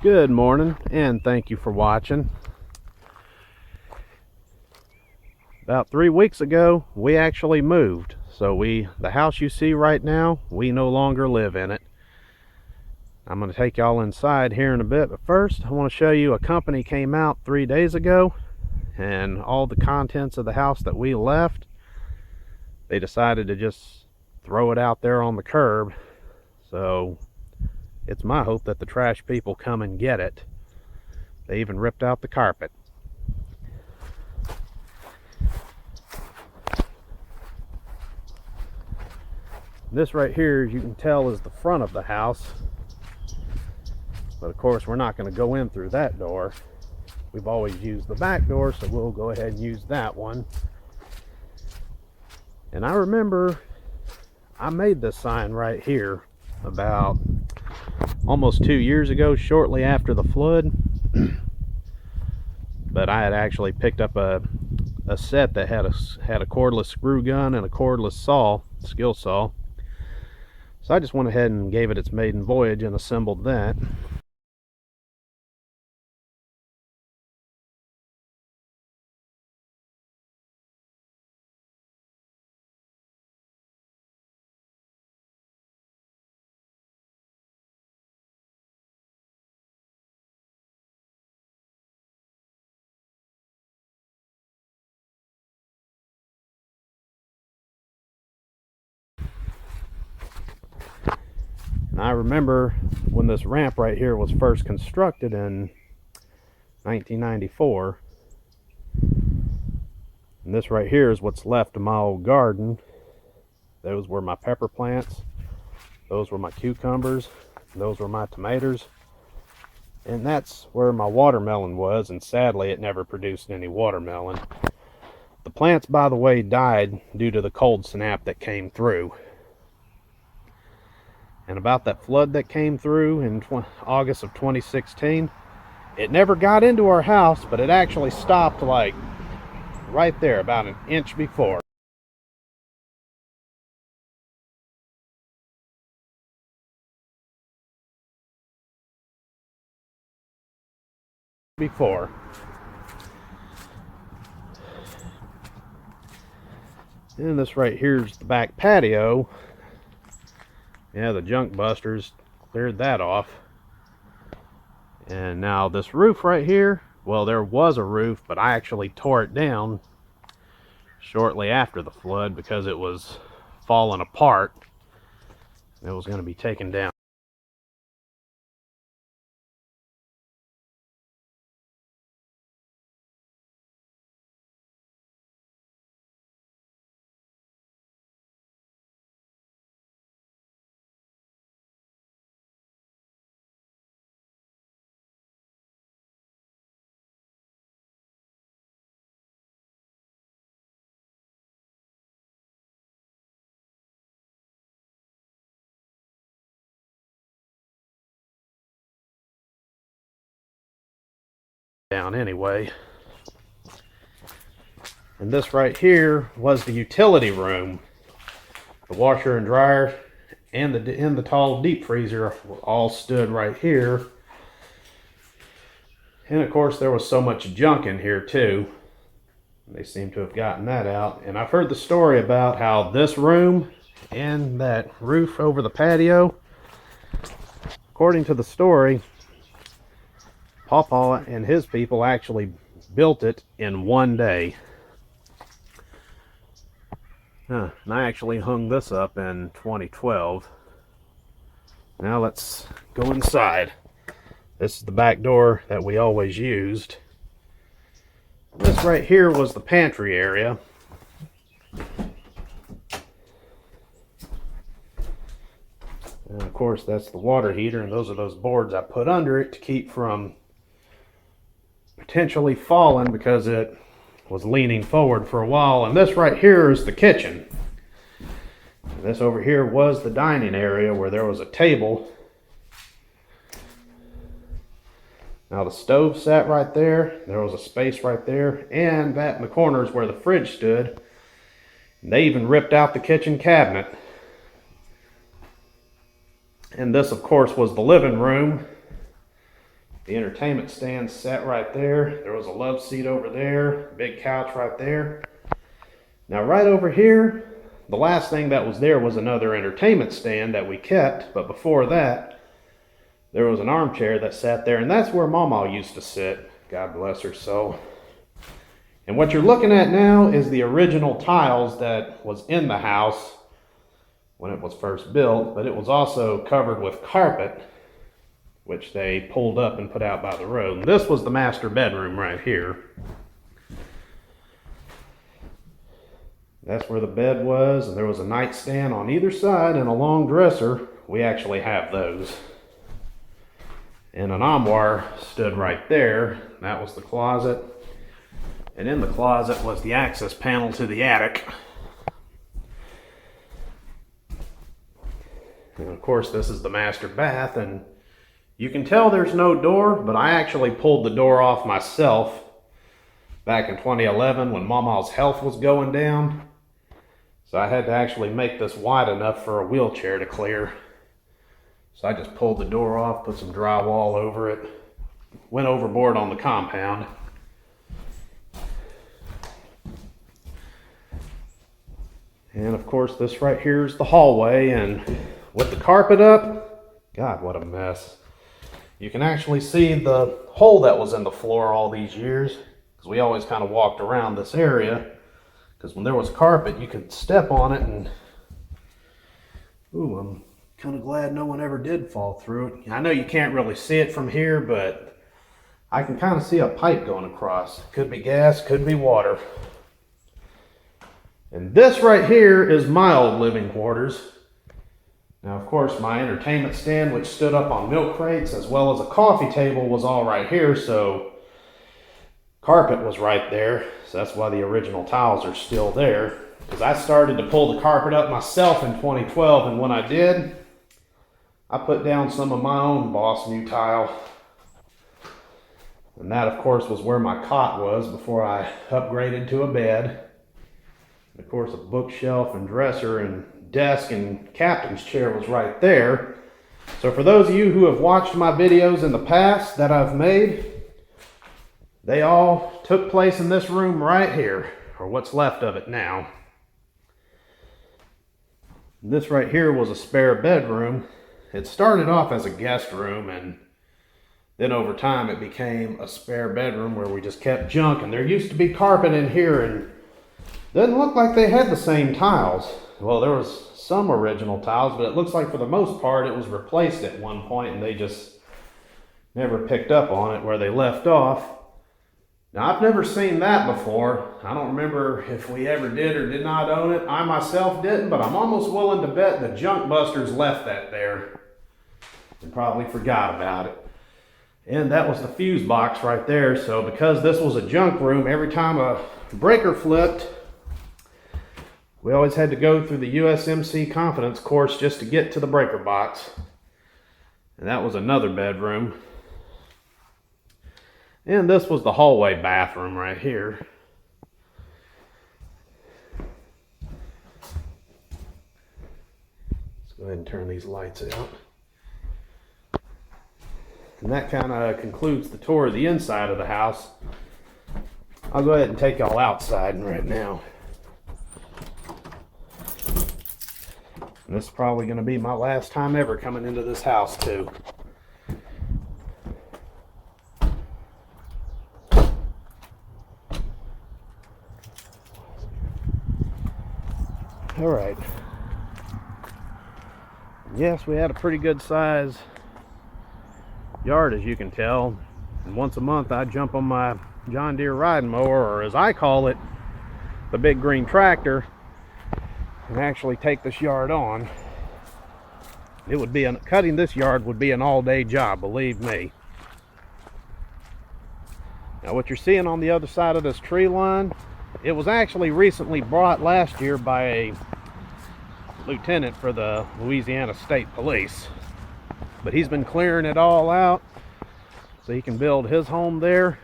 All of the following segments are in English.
Good morning, and thank you for watching. About 3 weeks ago, we actually moved. So the house you see right now, we no longer live in it. I'm going to take y'all inside here in a bit, but first I want to show you a company came out 3 days ago, and all the contents of the house that we left, they decided to just throw it out there on the curb. So it's my hope that the trash people come and get it. They even ripped out the carpet. This right here, as you can tell, is the front of the house. But of course, we're not going to go in through that door. We've always used the back door, so we'll go ahead and use that one. And I remember I made this sign right here about almost 2 years ago, shortly after the flood. But I had actually picked up a set that had a cordless screw gun and a cordless saw, skill saw. So I just went ahead and gave it its maiden voyage and assembled that. And I remember when this ramp right here was first constructed in 1994. And this right here is what's left of my old garden. Those were my pepper plants. Those were my cucumbers. Those were my tomatoes. And that's where my watermelon was, and sadly it never produced any watermelon. The plants, by the way, died due to the cold snap that came through. And about that flood that came through in August of 2016, it never got into our house, but it actually stopped like right there, about an inch before. And this right here is the back patio. Yeah, the junk busters cleared that off. And now this roof right here, well, there was a roof, but I actually tore it down shortly after the flood because it was falling apart. It was going to be taken down. Anyway. And this right here was the utility room. The washer and dryer and the tall deep freezer all stood right here. And of course there was so much junk in here too. They seem to have gotten that out. And I've heard the story about how this room and that roof over the patio, according to the story, Pawpaw and his people actually built it in one day. And I actually hung this up in 2012. Now let's go inside. This is the back door that we always used. This right here was the pantry area. And of course that's the water heater, and those are those boards I put under it to keep from potentially falling because it was leaning forward for a while. And this right here is the kitchen. And this over here was the dining area where there was a table. Now the stove sat right there. There was a space right there, and that in the corner is where the fridge stood. And they even ripped out the kitchen cabinet. And this of course was the living room. The entertainment stand set right there. There was a love seat over there, big couch right there. Now right over here, the last thing that was there was another entertainment stand that we kept, but before that, there was an armchair that sat there, and that's where Mama used to sit. God bless her soul. And what you're looking at now is the original tiles that was in the house when it was first built, but it was also covered with carpet, which they pulled up and put out by the road. And this was the master bedroom right here. That's where the bed was, and there was a nightstand on either side and a long dresser. We actually have those. And an armoire stood right there. That was the closet. And in the closet was the access panel to the attic. And of course, this is the master bath, and you can tell there's no door, but I actually pulled the door off myself back in 2011 when Mama's health was going down. So I had to actually make this wide enough for a wheelchair to clear. So I just pulled the door off, put some drywall over it, went overboard on the compound. And of course, this right here is the hallway, and with the carpet up, God, what a mess. You can actually see the hole that was in the floor all these years, because we always kind of walked around this area, because when there was carpet, you could step on it, and ooh, I'm kind of glad no one ever did fall through it. I know you can't really see it from here, but I can kind of see a pipe going across. Could be gas, could be water. And this right here is my old living quarters. Now, of course, my entertainment stand, which stood up on milk crates, as well as a coffee table, was all right here, so carpet was right there. So that's why the original tiles are still there. Because I started to pull the carpet up myself in 2012, and when I did, I put down some of my own Boss New tile. And that, of course, was where my cot was before I upgraded to a bed. And of course, a bookshelf and dresser and desk and captain's chair was right there. So for those of you who have watched my videos in the past that I've made, they all took place in this room right here, or what's left of it now. This right here was a spare bedroom. It started off as a guest room, and then over time it became a spare bedroom where we just kept junk. And there used to be carpet in here, and doesn't look like they had the same tiles. Well, there was some original tiles, but it looks like for the most part it was replaced at one point, and they just never picked up on it where they left off. Now, I've never seen that before. I don't remember if we ever did or did not own it. I myself didn't, but I'm almost willing to bet the junk busters left that there and probably forgot about it. And that was the fuse box right there. So because this was a junk room, every time a breaker flipped, we always had to go through the USMC confidence course just to get to the breaker box. And that was another bedroom. And this was the hallway bathroom right here. Let's go ahead and turn these lights out. And that kind of concludes the tour of the inside of the house. I'll go ahead and take y'all outside right now. And this is probably going to be my last time ever coming into this house too. All right. Yes, we had a pretty good size yard, as you can tell. And once a month I jump on my John Deere riding mower, or as I call it, the big green tractor, and actually take this yard on. It would be cutting this yard would be an all-day job, believe me. Now what you're seeing on the other side of this tree line, it was actually recently brought last year by a lieutenant for the Louisiana State Police. But he's been clearing it all out so he can build his home there.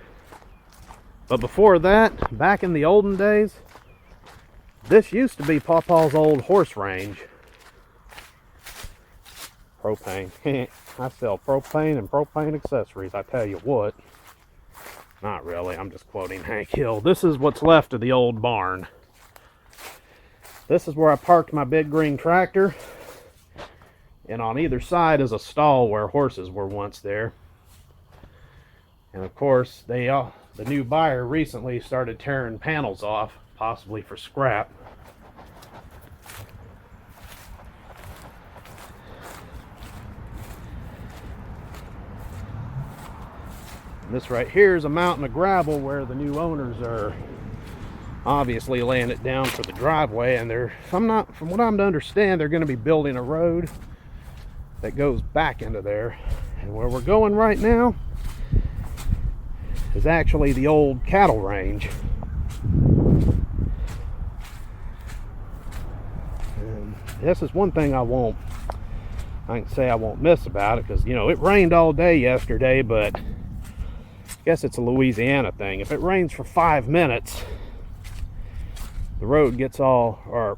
But before that, back in the olden days, this used to be Pawpaw's old horse range. propane. I sell propane and propane accessories, I tell you what. Not really, I'm just quoting Hank Hill. This is what's left of the old barn. This is where I parked my big green tractor. And on either side is a stall where horses were once there. And of course, the new buyer recently started tearing panels off, possibly for scrap. And this right here is a mountain of gravel where the new owners are obviously laying it down for the driveway, and from what I'm to understand, they're going to be building a road that goes back into there. And where we're going right now is actually the old cattle range. And this is one thing I can say I won't miss about it, because, you know, it rained all day yesterday, but I guess it's a Louisiana thing. If it rains for 5 minutes, the road gets the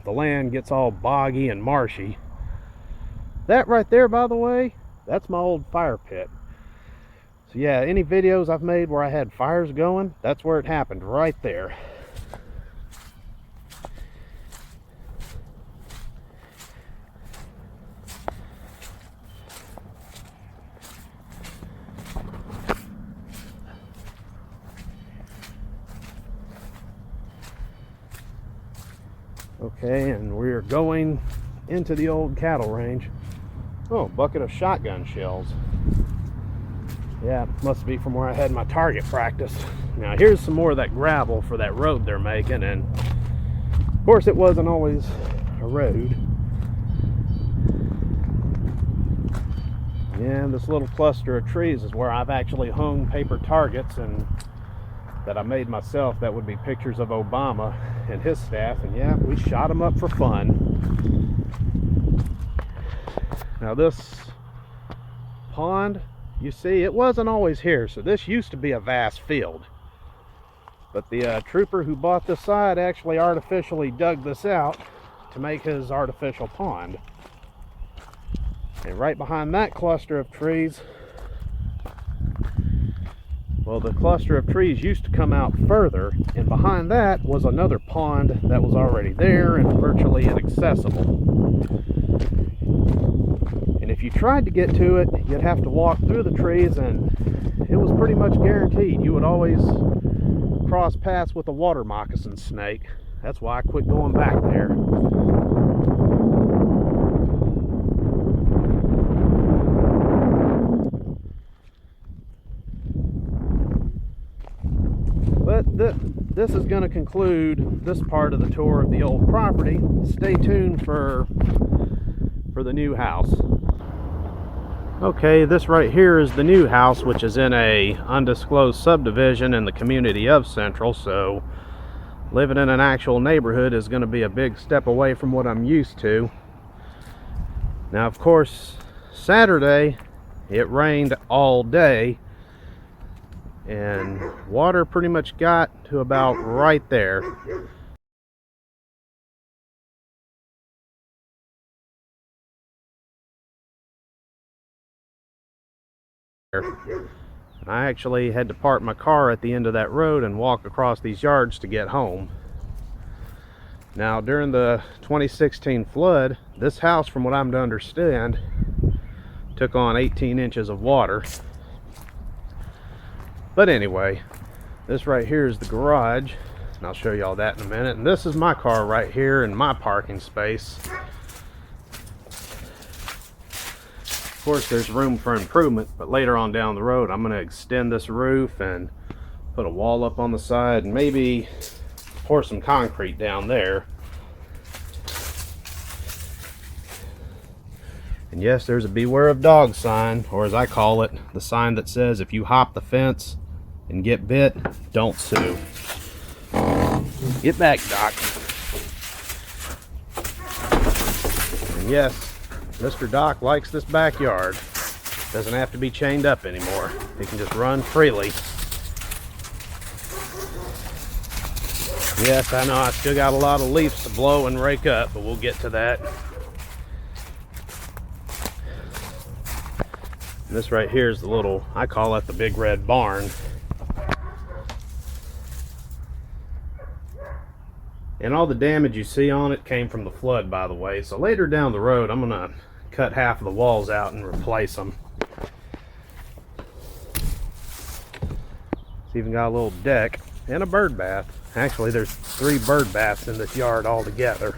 land gets all boggy and marshy. That right there, by the way, that's my old fire pit. So yeah, any videos I've made where I had fires going, that's where it happened, right there. Okay, and we're going into the old cattle range. Oh, bucket of shotgun shells. Yeah, must be from where I had my target practice. Now here's some more of that gravel for that road they're making, and of course it wasn't always a road. Yeah, this little cluster of trees is where I've actually hung paper targets and that I made myself that would be pictures of Obama and his staff, and yeah, we shot them up for fun. Now this pond, you see, it wasn't always here, so this used to be a vast field. But the trooper who bought this side actually artificially dug this out to make his artificial pond. And right behind that cluster of trees, well, the cluster of trees used to come out further, and behind that was another pond that was already there and virtually inaccessible. And if you tried to get to it, you'd have to walk through the trees, and it was pretty much guaranteed you would always cross paths with a water moccasin snake. That's why I quit going back there. But this is going to conclude this part of the tour of the old property. Stay tuned for the new house. Okay, this right here is the new house, which is in a undisclosed subdivision in the community of Central, so living in an actual neighborhood is going to be a big step away from what I'm used to. Now, of course, Saturday it rained all day, and water pretty much got to about right there. I actually had to park my car at the end of that road and walk across these yards to get home. Now, during the 2016 flood, this house, from what I'm to understand, took on 18 inches of water. But anyway, this right here is the garage, and I'll show you all that in a minute. And this is my car right here in my parking space. Of course, there's room for improvement, but later on down the road, I'm going to extend this roof and put a wall up on the side and maybe pour some concrete down there. And yes, there's a beware of dog sign, or as I call it, the sign that says if you hop the fence and get bit, don't sue. Get back, Doc. And yes, Mr. Doc likes this backyard. Doesn't have to be chained up anymore. He can just run freely. Yes, I know I still got a lot of leaves to blow and rake up, but we'll get to that. This right here is the little, I call it the big red barn. And all the damage you see on it came from the flood, by the way. So later down the road, I'm gonna cut half of the walls out and replace them. It's even got a little deck and a bird bath. Actually, there's 3 bird baths in this yard altogether.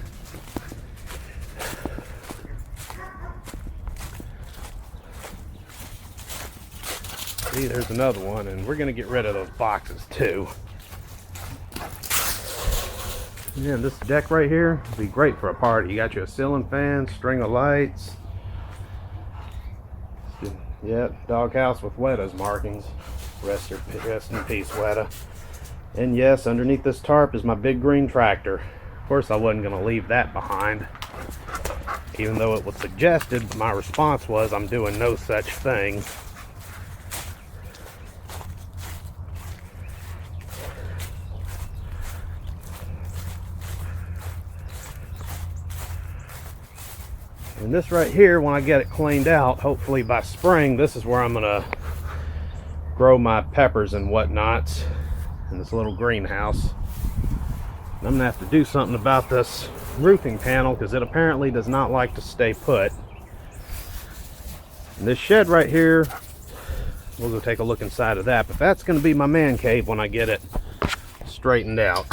See, there's another one, and we're gonna get rid of those boxes too. Yeah, this deck right here would be great for a party. You got your ceiling fan, string of lights. Yep, doghouse with Weta's markings. Rest in peace, Weta. And yes, underneath this tarp is my big green tractor. Of course, I wasn't going to leave that behind. Even though it was suggested, my response was, I'm doing no such thing. And this right here, when I get it cleaned out, hopefully by spring, this is where I'm gonna grow my peppers and whatnots in this little greenhouse. And I'm gonna have to do something about this roofing panel because it apparently does not like to stay put. And this shed right here, we'll go take a look inside of that, but that's gonna be my man cave when I get it straightened out.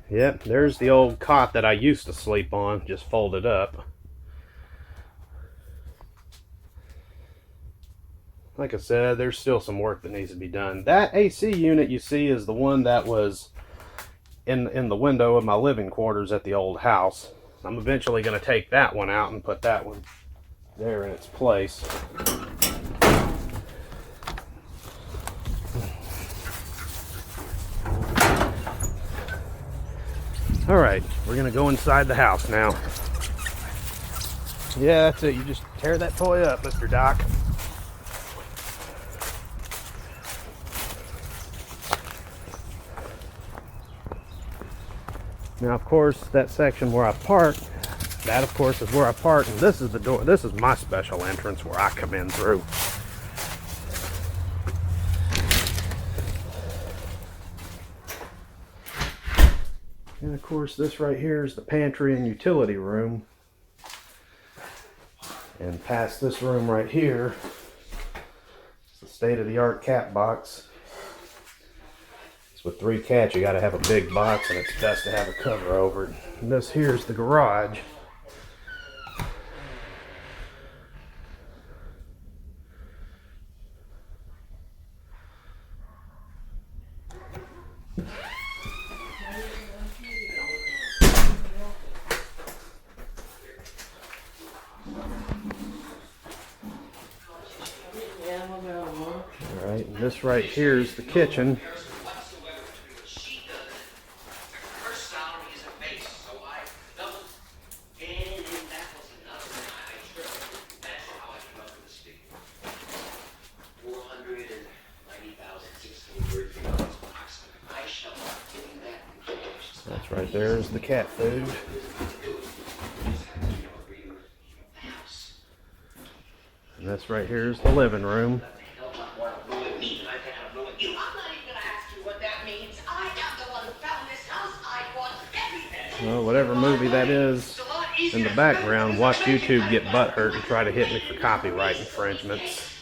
Yep, there's the old cot that I used to sleep on, just folded up. Like I said, there's still some work that needs to be done. That AC unit you see is the one that was in the window of my living quarters at the old house. I'm eventually going to take that one out and put that one there in its place. All right, we're gonna go inside the house now. Yeah, that's it. You just tear that toy up, Mr. Doc. Now, of course, that section where I park, that of course is where I park, and this is the door. This is my special entrance where I come in through. And of course, this right here is the pantry and utility room. And past this room right here, it's the state-of-the-art cat box. It's with 3 cats, you gotta have a big box, and it's best to have a cover over it. And this here's the garage. Alright, and this right here is the kitchen. That's right there is the cat food. And this right here is the living room. Well, whatever movie that is in the background, watch YouTube get butthurt and try to hit me for copyright infringements.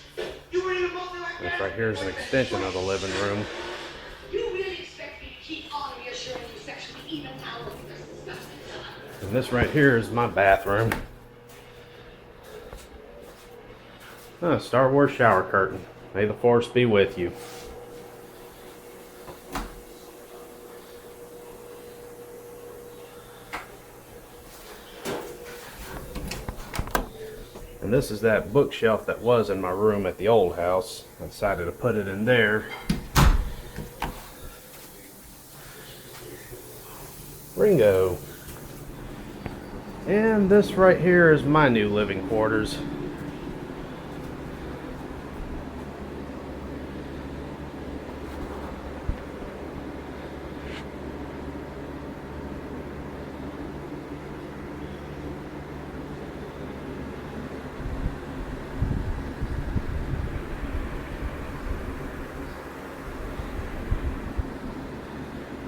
This right here is an extension of the living room. And this right here is my bathroom. Star Wars shower curtain. May the Force be with you. And this is that bookshelf that was in my room at the old house. I decided to put it in there. Ringo. And this right here is my new living quarters.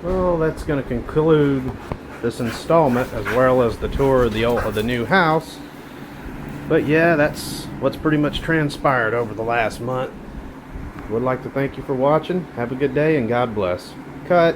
Well, that's going to conclude this installment as well as the tour of the new house. But yeah, that's what's pretty much transpired over the last month. Would like to thank you for watching. Have a good day and God bless. Cut.